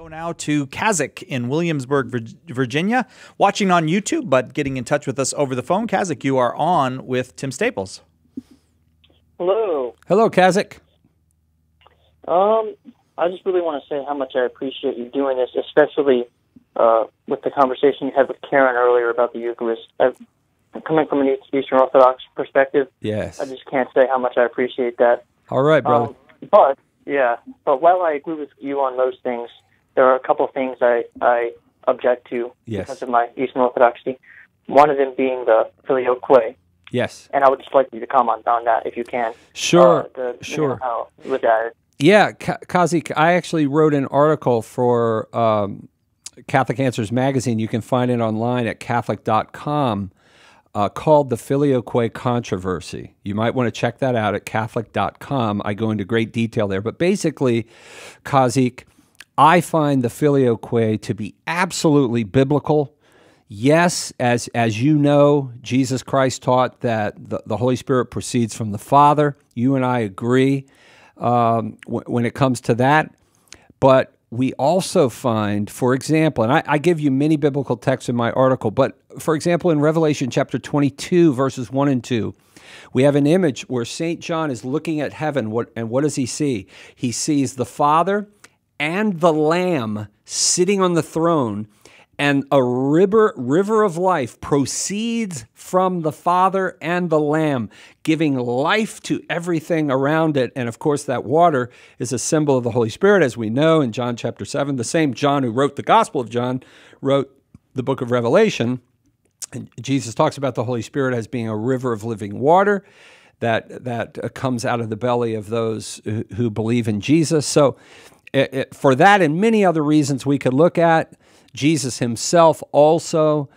Go now to Kazik in Williamsburg, Virginia, watching on YouTube, but getting in touch with us over the phone. Kazik, you are on with Tim Staples. Hello. Hello, Kazik. I just really want to say how much I appreciate you doing this, especially with the conversation you had with Karen earlier about the Eucharist. Coming from an Eastern Orthodox perspective, yes, I just can't say how much I appreciate that. All right, brother. But while I agree with you on most things, there are a couple of things I object to because of my Eastern Orthodoxy. One of them being the filioque. Yes. And I would just like you to comment on that if you can. Sure. Sure. How with that. Yeah, Kazik, I actually wrote an article for Catholic Answers Magazine. You can find it online at Catholic.com called The Filioque Controversy. You might want to check that out at Catholic.com. I go into great detail there. But basically, Kazik, I find the Filioque to be absolutely biblical. Yes, as you know, Jesus Christ taught that the Holy Spirit proceeds from the Father. You and I agree when it comes to that. But we also find, for example, and I give you many biblical texts in my article, but for example, in Revelation chapter 22, verses 1 and 2, we have an image where St. John is looking at heaven, and what does he see? He sees the Father and the Lamb sitting on the throne, and a river of life proceeds from the Father and the Lamb, giving life to everything around it. And of course, that water is a symbol of the Holy Spirit, as we know in John chapter 7. The same John who wrote the Gospel of John wrote the book of Revelation. And Jesus talks about the Holy Spirit as being a river of living water that comes out of the belly of those who believe in Jesus. So for that and many other reasons we could look at, Jesus himself also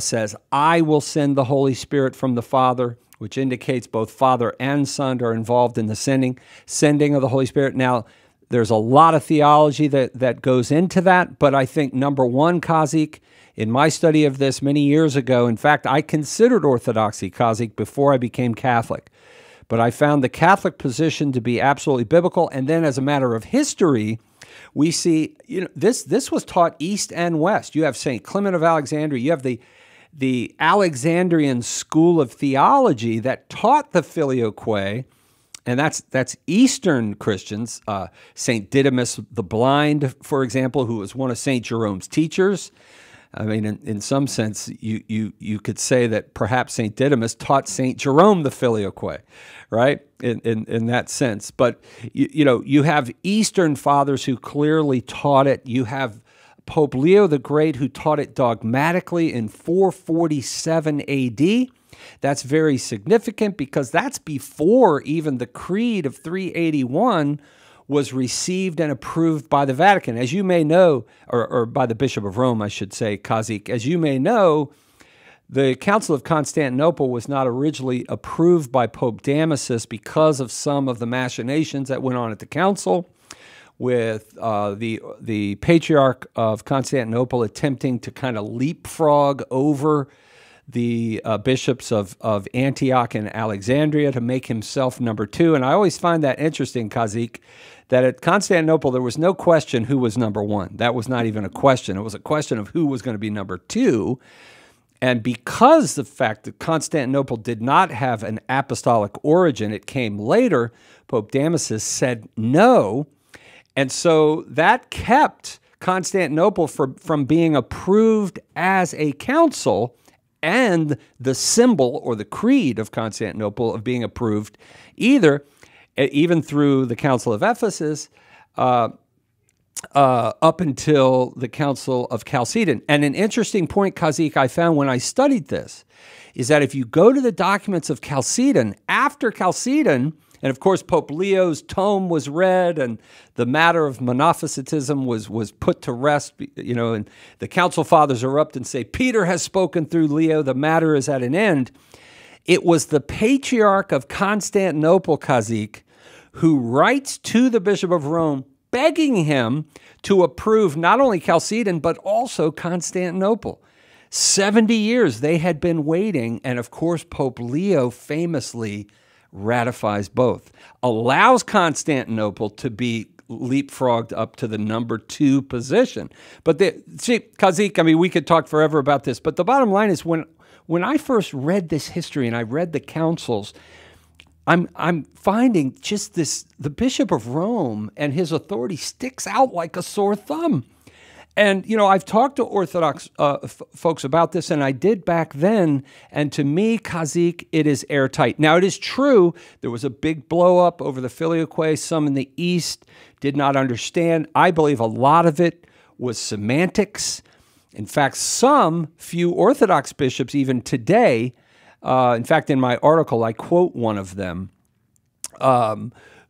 says, I will send the Holy Spirit from the Father, which indicates both Father and Son are involved in the sending of the Holy Spirit. Now, there's a lot of theology that goes into that, but I think number one, Kazik, in my study of this many years ago, in fact, I considered Orthodoxy, Kazik, before I became Catholic. But I found the Catholic position to be absolutely biblical, and then as a matter of history, we see, this was taught East and West. You have St. Clement of Alexandria. You have the Alexandrian school of theology that taught the Filioque, and that's Eastern Christians. St. Didymus the Blind, for example, who was one of St. Jerome's teachers. I mean, in some sense, you could say that perhaps St. Didymus taught St. Jerome the Filioque, right? In that sense. But, you have Eastern fathers who clearly taught it. You have Pope Leo the Great who taught it dogmatically in 447 A.D. That's very significant because that's before even the Creed of 381 was received and approved by the Vatican. As you may know, or by the Bishop of Rome, I should say, Kazik, as you may know, the Council of Constantinople was not originally approved by Pope Damasus because of some of the machinations that went on at the council, with the Patriarch of Constantinople attempting to kind of leapfrog over the bishops of Antioch and Alexandria to make himself number two. And I always find that interesting, Kazik, that at Constantinople there was no question who was number one. That was not even a question. It was a question of who was going to be number two. And because the fact that Constantinople did not have an apostolic origin, it came later, Pope Damasus said no. And so that kept Constantinople from being approved as a council, and the symbol or the creed of Constantinople of being approved even through the Council of Ephesus up until the Council of Chalcedon. And an interesting point, Kazik, I found when I studied this is that if you go to the documents of Chalcedon, after Chalcedon, and of course Pope Leo's tome was read and the matter of monophysitism was put to rest, and the Council Fathers erupt and say, Peter has spoken through Leo, the matter is at an end. It was the Patriarch of Constantinople, Kazik, who writes to the Bishop of Rome begging him to approve not only Chalcedon, but also Constantinople. 70 years they had been waiting, and of course Pope Leo famously ratifies both, allows Constantinople to be leapfrogged up to the number 2 position. But see, Kazik, I mean, we could talk forever about this, but the bottom line is when I first read this history and I read the councils, I'm finding just this, the Bishop of Rome and his authority sticks out like a sore thumb. And, you know, I've talked to Orthodox folks about this, and I did back then, and to me, Kazik, it is airtight. Now, it is true, there was a big blow-up over the Filioque. Some in the East did not understand. I believe a lot of it was semantics. In fact, some few Orthodox bishops, even today, in fact, in my article, I quote one of them,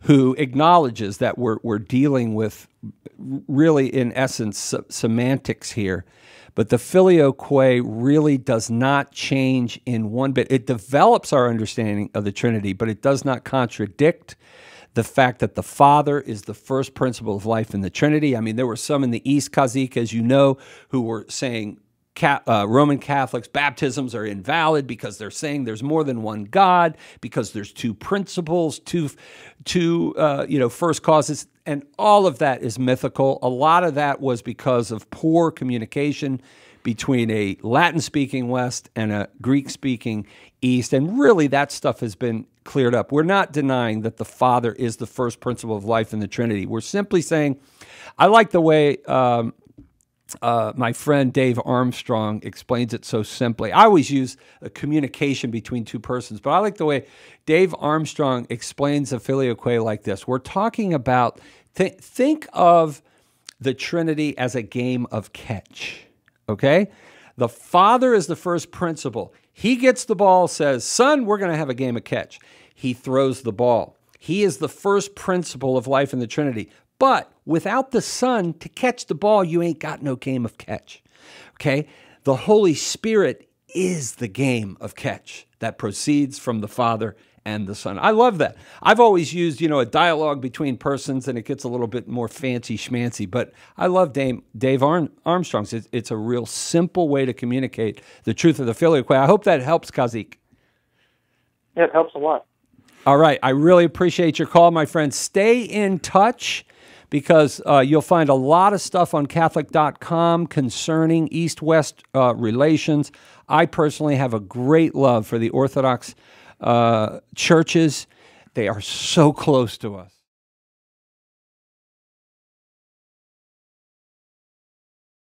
who acknowledges that we're dealing with really, in essence, semantics here. But the Filioque really does not change in one bit. It develops our understanding of the Trinity, but it does not contradict the fact that the Father is the first principle of life in the Trinity. I mean, there were some in the East, Kazik, as you know, who were saying Roman Catholics' baptisms are invalid because they're saying there's more than one God, because there's 2 principles, two first causes, and all of that is mythical. A lot of that was because of poor communication between a Latin-speaking West and a Greek-speaking East, and really that stuff has been cleared up. We're not denying that the Father is the first principle of life in the Trinity. We're simply saying, I like the way my friend Dave Armstrong explains it so simply. I always use a communication between 2 persons, but I like the way Dave Armstrong explains the Filioque like this. We're talking about, think of the Trinity as a game of catch, okay? The Father is the first principle. He gets the ball, says, son, we're going to have a game of catch. He throws the ball. He is the first principle of life in the Trinity. But without the Son to catch the ball, you ain't got no game of catch, okay? The Holy Spirit is the game of catch that proceeds from the Father and the Son. I love that. I've always used, you know, a dialogue between persons, and it gets a little bit more fancy schmancy, but I love Dave Armstrong's. It's a real simple way to communicate the truth of the Filioque. I hope that helps, Kazik. Yeah, it helps a lot. All right. I really appreciate your call, my friend. Stay in touch, because you'll find a lot of stuff on Catholic.com concerning East-West relations. I personally have a great love for the Orthodox churches. They are so close to us.